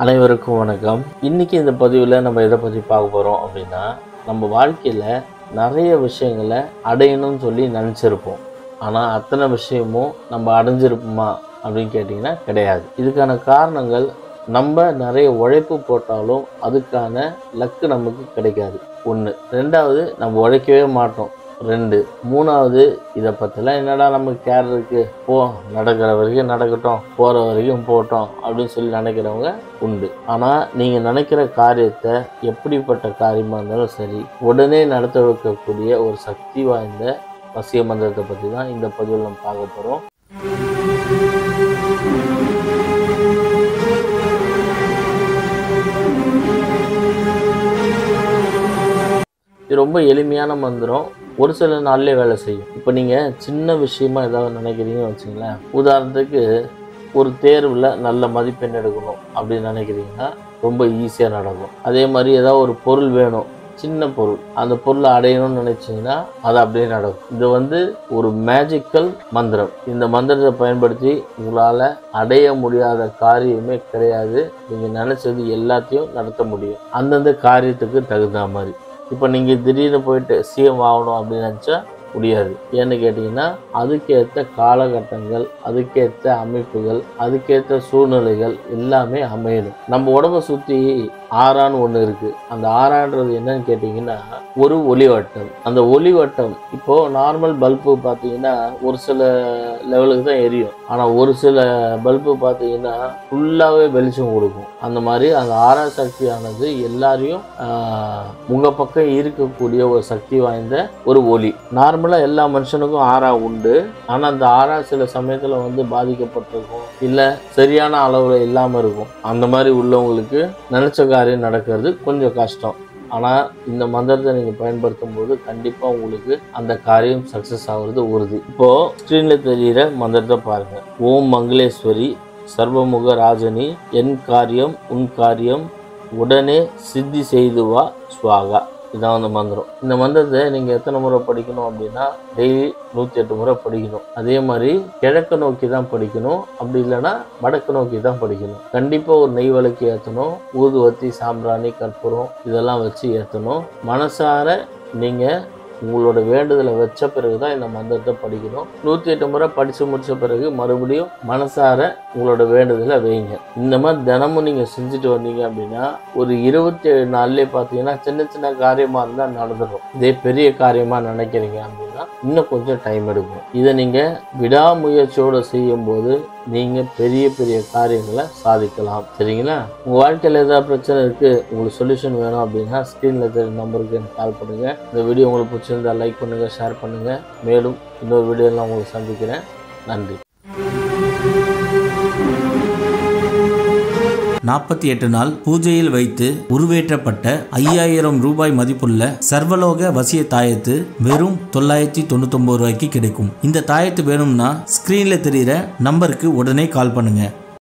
அனைவருக்கும் வணக்கம். இன்னைக்கு இந்த பதிவில் நம்ம எதை பற்றி பார்க்க போகிறோம் அப்படின்னா, நம்ம வாழ்க்கையில் நிறைய விஷயங்களை அடையணும்னு சொல்லி நினச்சிருப்போம். ஆனால் அத்தனை விஷயமும் நம்ம அடைஞ்சிருப்போமா அப்படின்னு கேட்டிங்கன்னா கிடையாது. இதுக்கான காரணங்கள், நம்ம நிறைய உழைப்பு போட்டாலும் அதுக்கான லக்கு நமக்கு கிடைக்காது. 1. 2வது, நம்ம உழைக்கவே மாட்டோம். 2. 3வது, இதை பற்றிலாம் என்னடா நமக்கு கேர் இருக்குது, போ நடக்கிற வரைக்கும் நடக்கட்டும், போகிற வரைக்கும் போட்டோம் அப்படின்னு சொல்லி நினைக்கிறவங்க உண்டு. ஆனால் நீங்கள் நினைக்கிற காரியத்தை, எப்படிப்பட்ட காரியமாக இருந்தாலும் சரி, உடனே நடத்த வைக்கக்கூடிய ஒரு சக்தி வாய்ந்த வசிய மந்திரத்தை பற்றி தான் இந்த பதிவில் நம்ம பார்க்க போகிறோம். இது ரொம்ப எளிமையான மந்திரம், ஒரு சில நாள்லேயே வேலை செய்யும். இப்போ நீங்கள் சின்ன விஷயமா ஏதாவது நினைக்கிறீங்கன்னு வச்சுங்களேன். உதாரணத்துக்கு, ஒரு தேர்வில் நல்ல மதிப்பெண் எடுக்கணும் அப்படின்னு நினைக்கிறீங்கன்னா ரொம்ப ஈஸியாக நடக்கும். அதே மாதிரி ஏதாவது ஒரு பொருள் வேணும், சின்ன பொருள், அந்த பொருளை அடையணும்னு நினைச்சிங்கன்னா அது அப்படியே நடக்கும். இது ஒரு மேஜிக்கல் மந்திரம். இந்த மந்திரத்தை பயன்படுத்தி உங்களால் அடைய முடியாத காரியமே கிடையாது. நீங்கள் நினச்சது எல்லாத்தையும் நடத்த முடியும், அந்தந்த காரியத்துக்கு தகுந்த மாதிரி. இப்போ நீங்கள் திடீர்னு போயிட்டு சிஎம் ஆகணும் அப்படின்னு நினச்சா முடியாது. ஏன்னு கேட்டிங்கன்னா, அதுக்கேற்ற காலகட்டங்கள், அதுக்கேற்ற அமைப்புகள், அதுக்கேற்ற சூழ்நிலைகள் எல்லாமே அமையணும். நம்ம உடம்பை சுற்றி ஆறான்னு ஒன்று இருக்குது. அந்த ஆறான்றது என்னன்னு கேட்டிங்கன்னா, ஒரு ஒளிவட்டம். அந்த ஒளிவட்டம் இப்போது நார்மல் பல்பு பார்த்தீங்கன்னா ஒரு சில லெவலுக்கு தான் எரியும். ஆனால் ஒரு சில பல்பு பார்த்தீங்கன்னா ஃபுல்லாகவே வெளிச்சம் கொடுக்கும். அந்த மாதிரி அந்த ஆறா சக்தியானது எல்லாரையும் உங்கள் பக்கம் இருக்கக்கூடிய ஒரு சக்தி வாய்ந்த ஒரு ஒளி. நார்மலாக எல்லா மனுஷனுக்கும் ஆறா உண்டு. ஆனால் அந்த ஆறா சில சமயத்தில் பாதிக்கப்பட்டிருக்கும், இல்லை சரியான அளவில் இல்லாமல் இருக்கும். அந்த மாதிரி உள்ளவங்களுக்கு நினச்ச காரியம் நடக்கிறது கொஞ்சம் கஷ்டம். ஆனால் இந்த மந்திரத்தை நீங்கள் பயன்படுத்தும் போது கண்டிப்பாக உங்களுக்கு அந்த காரியம் சக்ஸஸ் ஆகுறது உறுதி. இப்போது ஸ்க்ரீனில் தெரிகிற மந்திரத்தை பாருங்கள். ஓம் மங்களேஸ்வரி சர்வமுக ராஜனி, என் காரியம் உன் காரியம் உடனே சித்தி செய்து வா ஸ்வாகா. இதான் அந்த மந்திரம். இந்த மந்திரத்தை நீங்கள் எத்தனை முறை படிக்கணும் அப்படின்னா, டெய்லி 108 முறை படிக்கணும். அதே மாதிரி கிழக்கு நோக்கி தான் படிக்கணும், அப்படி இல்லைன்னா வடக்கு நோக்கி தான் படிக்கணும். கண்டிப்பாக ஒரு நெய் விளக்கு ஏற்றணும், ஊதுவத்தி, சாம்பிராணி, கற்பூரம் இதெல்லாம் வச்சு ஏற்றணும். மனசார நீங்கள் உங்களோட வேண்டுதலை வச்ச பிறகு தான் இந்த மந்திரத்தை படிக்கணும். 108 முறை படித்து முடித்த பிறகு மறுபடியும் மனசார உங்களோட வேண்டுதலை வைங்க. இந்த மாதிரி தினமும் நீங்கள் செஞ்சுட்டு வந்தீங்க அப்படின்னா ஒரு 27 நாள்லேயே பார்த்தீங்கன்னா சின்ன சின்ன காரியமாக இருந்தால் நடந்துடும். இதே பெரிய காரியமாக நினைக்கிறீங்க அப்படின்னா இன்னும் கொஞ்சம் டைம் எடுக்கும். இதை நீங்கள் விடாமுயற்சியோடு செய்யும்போது நீங்கள் பெரிய பெரிய காரியங்களை சாதிக்கலாம். சரிங்களா? உங்கள் வாழ்க்கையில் ஏதாவது பிரச்சனை இருக்குது, உங்களுக்கு சொல்யூஷன் வேணும் அப்படின்னா ஸ்க்ரீனில் தெரியும் நம்பருக்கு எனக்கு கால் பண்ணுங்கள். இந்த வீடியோ உங்களுக்கு பிடிச்சிருந்தா லைக் பண்ணுங்கள், ஷேர் பண்ணுங்கள். மேலும் இன்னொரு வீடியோலாம் உங்களுக்கு சந்திக்கிறேன். நன்றி. 48 நாள் பூஜையில் வைத்து உருவேற்றப்பட்ட 5000 ரூபாய் மதிப்புள்ள சர்வலோக வசிய தாயத்து வெறும் 999 ரூபாய்க்கு கிடைக்கும். இந்த தாயத்து வேணும்னா ஸ்கிரீன்ல தெரிகிற நம்பருக்கு உடனே கால் பண்ணுங்க.